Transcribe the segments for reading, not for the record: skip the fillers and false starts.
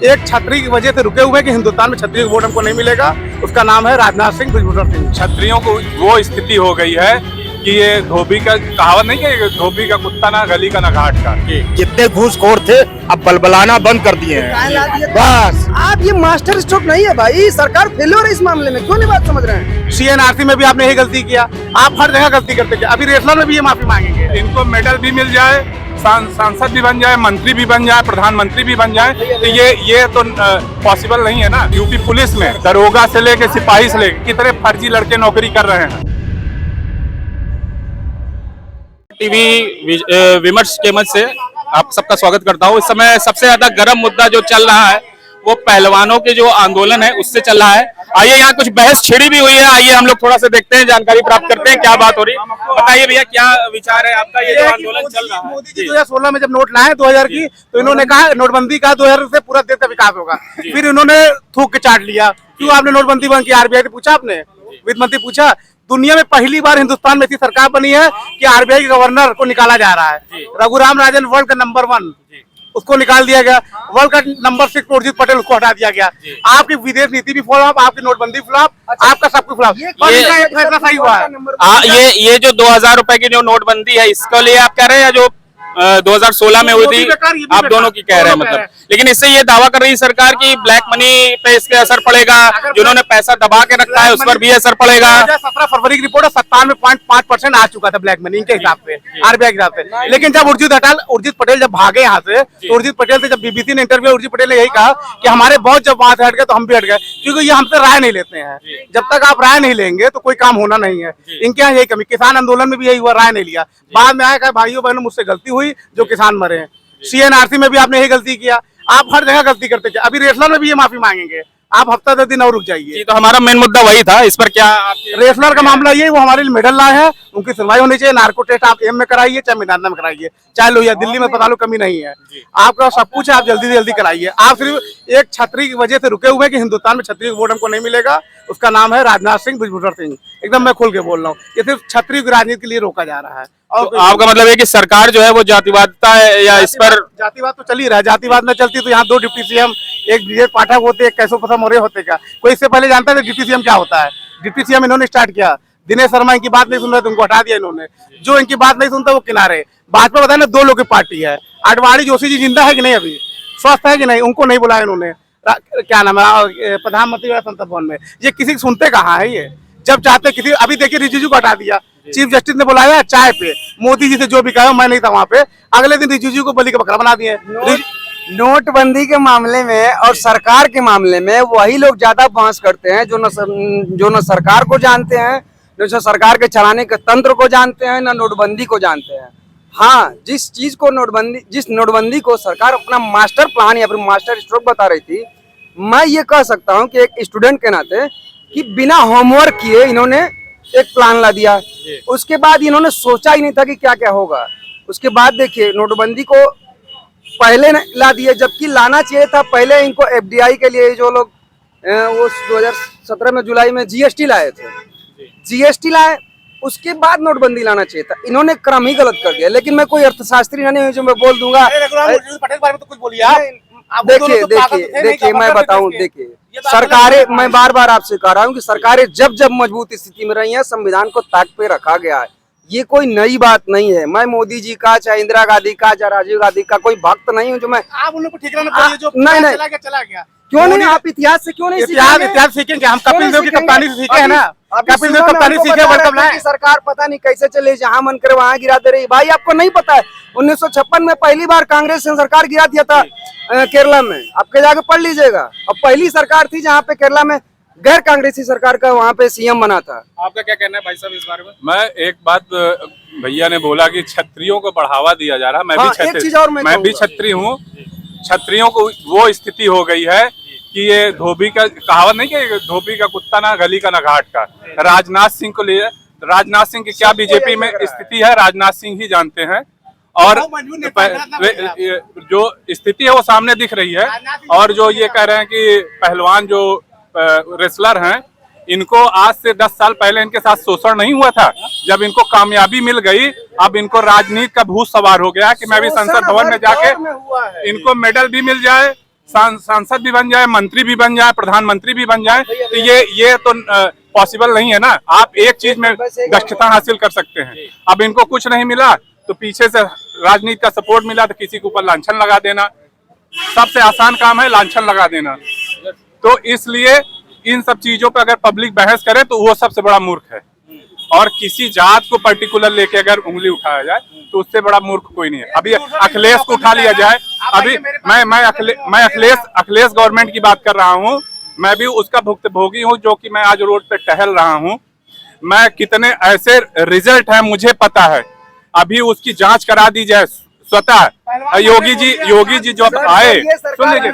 एक छतरी की वजह से रुके हुए हैं कि हिंदुस्तान में छतरी का वोट हमको नहीं मिलेगा। उसका नाम है राजनाथ सिंह भुजबल सिंह। छतरियों को वो स्थिति हो गई है कि ये धोबी का कहावत नहीं कि धोबी का कुत्ता ना गली का ना घाट का। जितने घूसखोर थे अब बलबलाना बंद कर दिए हैं। बस आप ये मास्टर स्ट्रोक नहीं है भाई, सरकार फेल्योर है इस मामले में, क्यों नहीं बात समझ रहे हैं? CNRC में भी आपने यही गलती किया, आप हर जगह गलती करते थे। अभी रेसलर में भी ये माफी मांगेंगे। इनको मेडल भी मिल जाए, सांसद भी बन जाए, मंत्री भी बन जाए, प्रधानमंत्री भी बन जाए, तो ये तो पॉसिबल नहीं है ना। यूपी पुलिस में दरोगा से लेके सिपाही से लेके कितने फर्जी लड़के नौकरी कर रहे हैं। टीवी विमर्श के मंच से आप सबका स्वागत करता हूँ। इस समय सबसे ज्यादा गर्म मुद्दा जो चल रहा है वो पहलवानों के जो आंदोलन है उससे चल रहा है। आइए यहाँ कुछ बहस छिड़ी भी हुई है, आइए हम लोग थोड़ा सा देखते हैं, जानकारी प्राप्त करते हैं क्या बात हो रही है। बताइए भैया क्या विचार है आपका, ये जो आंदोलन चल रहा है? मोदी जी 2016 में जब नोट लाए 2000 की, तो इन्होंने कहा नोटबंदी का 2000 से पूरा देश का विकास होगा। फिर इन्होंने थूक के चाट लिया। क्यों आपने नोटबंदी बंद की? RBI से पूछा आपने? वित्त मंत्री पूछा? दुनिया में पहली बार हिंदुस्तान में ऐसी सरकार बनी है कि RBI के गवर्नर को निकाला जा रहा है। रघुराम राजन वर्ल्ड का नंबर 1, उसको निकाल दिया गया। वर्ल्ड का नंबर 6 उर्जित पटेल, उसको हटा दिया गया। आपकी विदेश नीति भी फ्लॉप, आपकी नोटबंदी फ्लॉप, आपका सब कुछ फ्लॉप। ये फैसला सही हुआ है। ये जो 2000 रुपए की जो नोटबंदी है इसके लिए आप कह रहे हैं जो 2016 में हुई थी, आप दोनों की कह रहे हैं मतलब। लेकिन इससे ये दावा कर रही सरकार की ब्लैक मनी पे इसके असर पड़ेगा, जिन्होंने पैसा दबा के रखा है उस पर भी असर पड़ेगा। 17 फरवरी की रिपोर्ट है, 97.5% आ चुका था ब्लैक मनी के हिसाब से, RBI के हिसाब से। लेकिन जब उर्जित पटेल जब भागे यहाँ से, तो उर्जित पटेल से जब BBC ने इंटरव्यू, उर्जित पटेल ने यही कहा कि हमारे बहुत जब वहां से हट गए तो हम भी हट गए, क्योंकि ये हमसे राय नहीं लेते हैं। जब तक आप राय नहीं लेंगे तो कोई काम होना नहीं है। इनके यहाँ यही कमी, किसान आंदोलन में भी यही हुआ, राय नहीं लिया। बाद में आया भाइयों बहनों मुझसे गलती हुई, जो किसान मरे हैं। CNRC में भी आपने यही गलती किया, आप हर जगह गलती करते थे। अभी रेसलर में भी ये माफी मांगेंगे, आप हफ्ता 10 दिन और रुक जाइए। तो हमारा मेन मुद्दा वही था, इस पर क्या रेसलर का मामला ये, वो हमारे लिए मेडल लाए हैं, उनकी सुनवाई होनी चाहिए। नार्को टेस्ट आप एम में कराइए, चाहे मैदान में कराइए, चाहे लोहिया दिल्ली में अस्पतालों कमी नहीं है। आपका सब कुछ है, आप जल्दी से जल्दी कराइए। आप सिर्फ एक छतरी की वजह से रुके हुए हैं कि हिंदुस्तान में छतरी का वोट हमको नहीं मिलेगा। उसका नाम है राजनाथ सिंह भुजबल सिंह। एकदम मैं खोल के बोल रहा हूँ, ये सिर्फ छतरी की राजनीति के लिए रोका जा रहा है। तो आपका मतलब है कि सरकार जो है वो जातिवादता है, या इस पर जातिवाद तो चल ही रहा है। जातिवाद न चलती तो यहाँ 2 डिप्टी CM, एक ब्रिजेश पाठक होते, एक कैशव प्रसाद मौर्य होते क्या? कोई इससे पहले जानता था डिप्टी CM क्या होता है? डिप्टी CM इन्होंने स्टार्ट किया। दिनेश शर्मा इनकी बात नहीं सुन रहे, तुमको हटा दिया इन्होंने। जो इनकी बात नहीं सुनता वो किनारे। भाजपा बताया ना 2 लोगों की पार्टी है। आडवाणी जोशी जी जिंदा है कि नहीं, अभी स्वस्थ है कि नहीं? उनको नहीं बुलाया इन्होंने। क्या नाम है, प्रधानमंत्री वाला संसद भवन में। ये किसी सुनते कहाँ है? ये जब चाहते किसी, अभी देखिए रिजिजू को हटा दिया। चीफ जस्टिस ने बुलाया चाय पे, मोदी जी से जो भी कहा, मैं नहीं था वहाँ पे। अगले दिन रिजिजू को बलि का बकरा बना दिए। नोटबंदी के मामले में और सरकार के मामले में वही लोग ज्यादा बहस करते हैं जो न सरकार को जानते हैं, न सरकार के चलाने के तंत्र को जानते हैं, न नोटबंदी को जानते हैं। हाँ, जिस नोटबंदी को सरकार अपना मास्टर प्लान या फिर मास्टर स्ट्रोक बता रही थी, मैं ये कह सकता हूँ कि एक स्टूडेंट के नाते कि बिना होमवर्क किए इन्होंने एक प्लान ला दिया। उसके बाद इन्होंने सोचा ही नहीं था कि क्या क्या होगा। उसके बाद देखिए नोटबंदी को पहले ला दिए, जबकि लाना चाहिए था पहले इनको FDI के लिए। जो लोग वो 2017 में जुलाई में GST लाए थे, GST लाए, उसके बाद नोटबंदी लाना चाहिए था। इन्होंने क्रम ही गलत कर दिया। लेकिन मैं कोई अर्थशास्त्री नहीं हूँ जो मैं बोल दूंगा। पटेल बारे में तो कुछ बोलिए आप। देखिए मैं बताऊं, देखिए सरकारें, मैं बार बार आपसे कह रहा हूं कि सरकारें जब जब मजबूत स्थिति में रही हैं, संविधान को ताक पे रखा गया है। ये कोई नई बात नहीं है। मैं मोदी जी का, चाहे इंदिरा गांधी का, चाहे राजीव गांधी का कोई भक्त नहीं हूं जो मैं आप उन लोगों को ठिकाना बोलिए जो नहीं चला गया। क्यों नहीं? आप इतिहास से क्यों नहीं इतिहास सीखेंगे? हम कपिल देव की कप्तानी से सीखे हैं ना। कपिल देव कप्तानी सीखे, वर्ल्ड कप लाए। सरकार पता नहीं कैसे चले, जहां मन करे वहां गिरा दे रही। भाई आपको नहीं पता है 1956 में पहली बार कांग्रेस ने सरकार गिरा दिया था केरला में। आपके जाके पढ़ लीजिएगा। अब पहली सरकार थी जहाँ पे केरला में गैर कांग्रेसी सरकार का वहाँ पे CM बना था। आपका क्या कहना है भाई साहब इस बारे में? मैं एक बात, भैया ने बोला कि छतरियों को बढ़ावा दिया जा रहा है। मैं भी छतरी हूँ। छतरियों को वो स्थिति हो गई है कि ये धोबी का कहावत नहीं कि धोबी का कुत्ता ना गली का ना घाट का। राजनाथ सिंह को लिए, राजनाथ सिंह की क्या बीजेपी में स्थिति है राजनाथ सिंह ही जानते हैं। और जो स्थिति है वो सामने दिख रही है। और जो ये कह रहे हैं कि पहलवान जो रेसलर हैं, इनको आज से 10 साल पहले इनके साथ शोषण नहीं हुआ था। जब इनको कामयाबी मिल गई, अब इनको राजनीति का भूत सवार हो गया कि मैं भी संसद भवन में जाके इनको मेडल भी मिल जाए, सांसद भी बन जाए, मंत्री भी बन जाए, प्रधानमंत्री भी बन जाए, तो ये तो पॉसिबल नहीं है ना। आप एक चीज में दक्षता हासिल कर सकते हैं। अब इनको कुछ नहीं मिला तो पीछे से राजनीति का सपोर्ट मिला तो किसी के ऊपर लांछन लगा देना, सबसे आसान काम है लांछन लगा देना। तो इसलिए इन सब चीजों पर अगर पब्लिक बहस करे तो वो सबसे बड़ा मूर्ख है। और किसी जात को पर्टिकुलर लेके अगर उंगली उठाया जाए तो उससे बड़ा मूर्ख कोई नहीं है। अभी अखिलेश को उठा लिया जाए, अभी मैं अखिलेश गवर्नमेंट की बात कर रहा हूँ, मैं भी उसका भुक्तभोगी हूँ, जो कि मैं आज रोड पे टहल रहा हूँ। मैं कितने ऐसे रिजल्ट है मुझे पता है, अभी उसकी जांच करा दी जाए स्वतः। योगी जी जब आए, सुन लीजिए,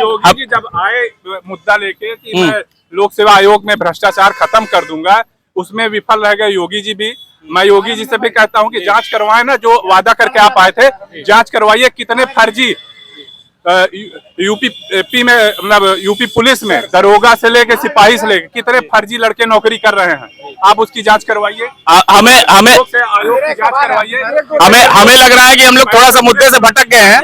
योगी जी जब आए मुद्दा लेके कि मैं लोक सेवा आयोग में भ्रष्टाचार खत्म कर दूंगा, उसमें विफल रह गए योगी जी भी। मैं योगी जी से भी कहता हूं कि जांच करवाएं ना, जो वादा करके आप आए थे जांच करवाइए। कितने फर्जी यूपी में, मतलब यूपी पुलिस में दरोगा से लेके सिपाही से लेके कितने फर्जी लड़के नौकरी कर रहे हैं, आप उसकी जांच करवाइए। हमें आयोग की जांच करवाइए। हमें लग रहा है कि हम लोग थोड़ा सा मुद्दे से भटक गए हैं।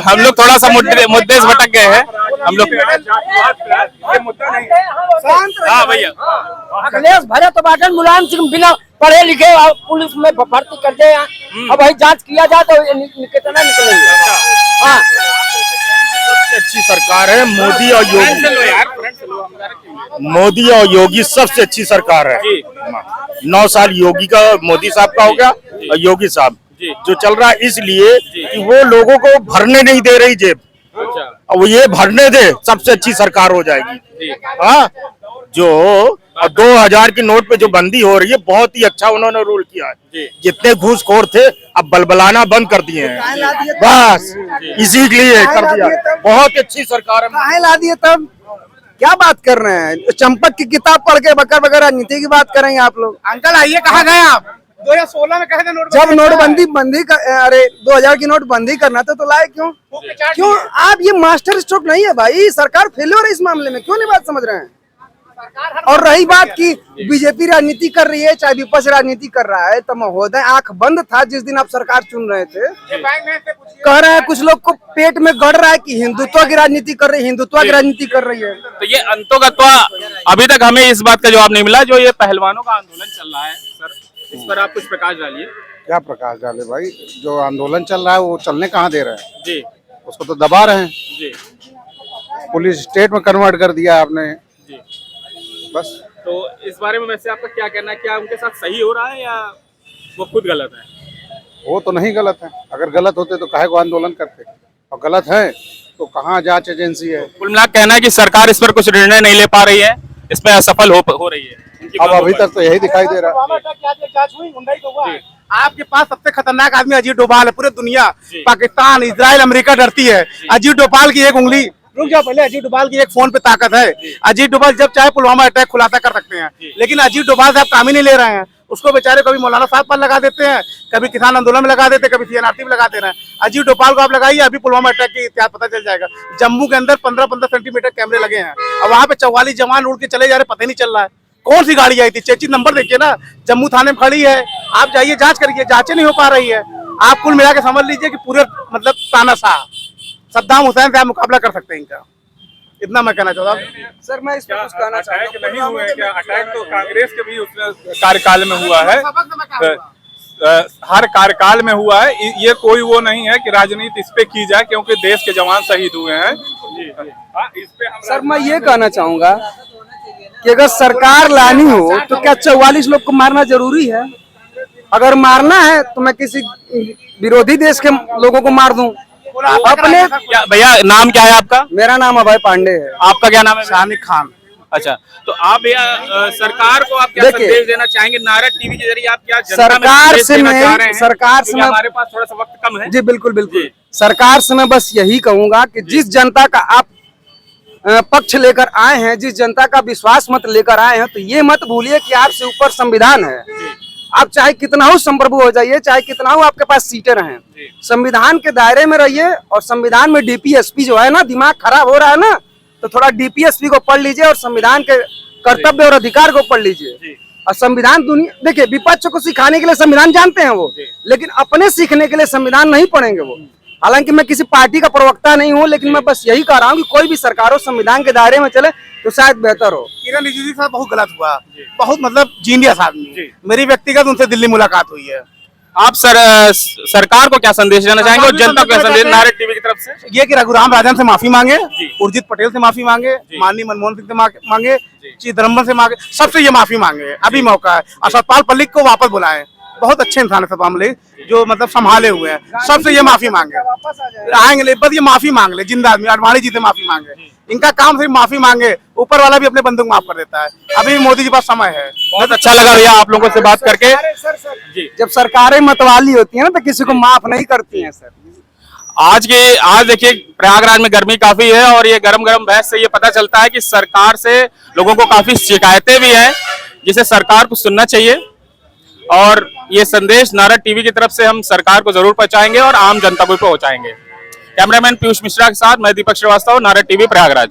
हम लोग थोड़ा सा मुद्दे से भटक गए हैं हम लोग। ये मुद्दा नहीं। हाँ भैया, अखिलेश भरे तो बाटन मुलायम सिंह बिना पढ़े लिखे पुलिस में भर्ती कर दे। अब वही जांच किया जाए तो कितना निकलेंगे। हाँ, अच्छी सरकार है मोदी और योगी। मोदी और योगी सबसे अच्छी सरकार है। 9 साल योगी का, मोदी साहब का हो गया और योगी साहब जो चल रहा है, इसलिए कि वो लोगों को भरने नहीं दे रही जेब। अब वो ये भरने दे, सबसे अच्छी सरकार हो जाएगी। हाँ, जो 2000 की नोट पे जो बंदी हो रही है, बहुत ही अच्छा उन्होंने रूल किया है। जितने घूसखोर थे अब बलबलाना बंद कर दिए हैं, बस इसी के लिए कर दिया। बहुत अच्छी सरकार है। कहाँ ला दिए तब? क्या बात कर रहे हैं? चंपक की किताब पढ़ के बकर बकर राजनीति की बात करेंगे आप लोग। अंकल आइए, कहाँ गए आप? 2016 में कहे थे जब नोटबंदी अरे 2000 की नोटबंदी करना था तो लाए क्यों? आप ये मास्टर स्ट्रोक नहीं है भाई, सरकार फेल्योर है इस मामले में, क्यों नहीं बात समझ रहे हैं? और रही बात की बीजेपी राजनीति कर रही है चाहे विपक्ष राजनीति कर रहा है, तो महोदय आंख बंद था जिस दिन आप सरकार चुन रहे थे। कह रहे हैं कुछ लोग को पेट में गड़ रहा है कि हिंदुत्व की राजनीति कर रही है, हिंदुत्व की राजनीति कर रही है। तो ये अंतोगत्वा अभी तक हमें इस बात का जवाब नहीं मिला, जो ये पहलवानों का आंदोलन चल रहा है सर, इस पर आप कुछ प्रकाश डालिए। क्या प्रकाश डाले भाई? जो आंदोलन चल रहा है वो चलने कहाँ दे रहे हैं जी, उसको तो दबा रहे हैं जी। पुलिस स्टेट में कन्वर्ट कर दिया आपने जी। बस। तो इस बारे में वैसे आपका क्या कहना है? क्या उनके साथ सही हो रहा है या वो खुद गलत है? वो तो नहीं गलत है, अगर गलत होते तो काहे को आंदोलन करते, और गलत है तो कहाँ जांच एजेंसी है? कुल मिला कहना है कि सरकार इस पर कुछ निर्णय नहीं ले पा रही है, इसमें असफल हो रही है। अब अभी तक तो यही दिखाई दे रहा है। आपके पास सबसे खतरनाक आदमी अजीत डोभाल है। पूरे दुनिया, पाकिस्तान, इजराइल, अमेरिका डरती है अजीत डोभाल की एक उंगली। रुक जाओ पहले, अजीत डोभाल की एक फोन पे ताकत है। अजीत डोभाल जब चाहे पुलवामा अटैक खुलासा कर सकते हैं, लेकिन अजीत डोभाल साहब काम ही नहीं ले रहे हैं। उसको बेचारे कभी मौलाना साहब पर लगा देते हैं, कभी किसान आंदोलन में लगा देते हैं, कभी सीएनआरटी में लगा दे रहे हैं। अजीत डोभाल को आप लगाइए, अभी पुलवामा अटैक की इतिहास पता चल जाएगा। जम्मू के अंदर 15-15 सेंटीमीटर कैमरे लगे हैं और वहां पे 44 जवान उड़ के चले जा रहे, पता ही नहीं चल रहा है कौन सी गाड़ी आई थी। चेचित नंबर देखिए ना, जम्मू थाने में खड़ी है। आप जाइए जांच करिए, जांचें नहीं हो पा रही है। आप कुल मिला के समझ लीजिए कि पूरे मतलब तानाशाह सद्दाम हुसैन से आप मुकाबला कर सकते हैं इनका। इतना मैं कहना चाहता हूँ। सर मैं इस पर कुछ कहना चाहता हूँ। नहीं हुए क्या? अटैक तो कांग्रेस के भी उसमें कार्यकाल में हुआ है, हर कार्यकाल में हुआ है। ये कोई वो नहीं है कि राजनीति इस पे की जाए क्योंकि देश के जवान शहीद हुए हैं। इस पे सर मैं ये कहना चाहूंगा कि अगर सरकार लानी हो तो क्या 44 लोग को मारना जरूरी है? अगर मारना है तो मैं किसी विरोधी देश के लोगों को मार दूं अपने। भैया नाम क्या है आपका? मेरा नाम अभय पांडे है। आपका क्या नाम है? शानिक खान। अच्छा, तो आप भैया सरकार को आप क्या संदेश देना चाहेंगे? नारा टीवी के जरिए आप क्या सरकार से हमारे पास थोड़ा सा वक्त कम है। जी बिल्कुल बिल्कुल। सरकार से मैं बस यही कहूंगा कि जिस जनता का आप पक्ष लेकर आए हैं, जिस जनता का विश्वास मत लेकर आए हैं, तो ये मत भूलिए कि आपसे ऊपर संविधान है। आप चाहे कितना हो संप्रभु हो जाइए, चाहे कितना हो आपके पास सीटें रहें, संविधान के दायरे में रहिए। और संविधान में डीपीएसपी जो है ना, दिमाग खराब हो रहा है ना, तो थोड़ा डीपीएसपी को पढ़ लीजिए और संविधान के कर्तव्य और अधिकार को पढ़ लीजिए। और संविधान दुनिया देखिए, विपक्ष को सिखाने के लिए संविधान जानते हैं वो, लेकिन अपने सीखने के लिए संविधान नहीं पढ़ेंगे वो। हालांकि मैं किसी पार्टी का प्रवक्ता नहीं हूँ, लेकिन मैं बस यही कह रहा हूँ कि कोई भी सरकार हो संविधान के दायरे में चले तो शायद बेहतर हो। किरण रिजिजू के साथ बहुत गलत हुआ, बहुत मतलब जीनियस आदमी। मेरी व्यक्तिगत उनसे दिल्ली मुलाकात हुई है। आप सरकार को क्या संदेश देना चाहेंगे और जनता को क्या संदेश नारद टीवी की तरफ से? ये कि रघुराम राजन से माफी मांगे, उर्जित पटेल से माफी मांगे, माननीय मनमोहन सिंह से मांगे, चिदम्बरम से मांगे, सबसे ये माफी मांगे। अभी मौका है। और सतपाल मलिक को वापस बुलाएं, बहुत अच्छे इंसान है सतपाल मलिक, जो मतलब संभाले हुए हैं। सबसे ये माफी मांगे, आएंगे बस ये माफी मांग ले, जिंदा आदमी अडवाणी जी से माफी मांगे। इनका काम सिर्फ माफी मांगे, ऊपर वाला भी अपने बंदूक माफ कर देता है। अभी मोदी जी पास समय है। बहुत अच्छा लगा भैया आप लोगों से बात करके। जब सरकारें मतवाली होती है ना तो किसी को माफ नहीं करती हैं सर। आज देखिए प्रयागराज में गर्मी काफी है और ये गरम गरम बहस से ये पता चलता है कि सरकार से लोगों को काफी शिकायतें भी हैं, जिसे सरकार को सुनना चाहिए। और ये संदेश नारद टीवी की तरफ से हम सरकार को जरूर पहुंचाएंगे और आम जनता को भी पहुंचाएंगे। कैमरामैन पीयूष मिश्रा के साथ मैं दीपक श्रीवास्तव, नारद टीवी प्रयागराज।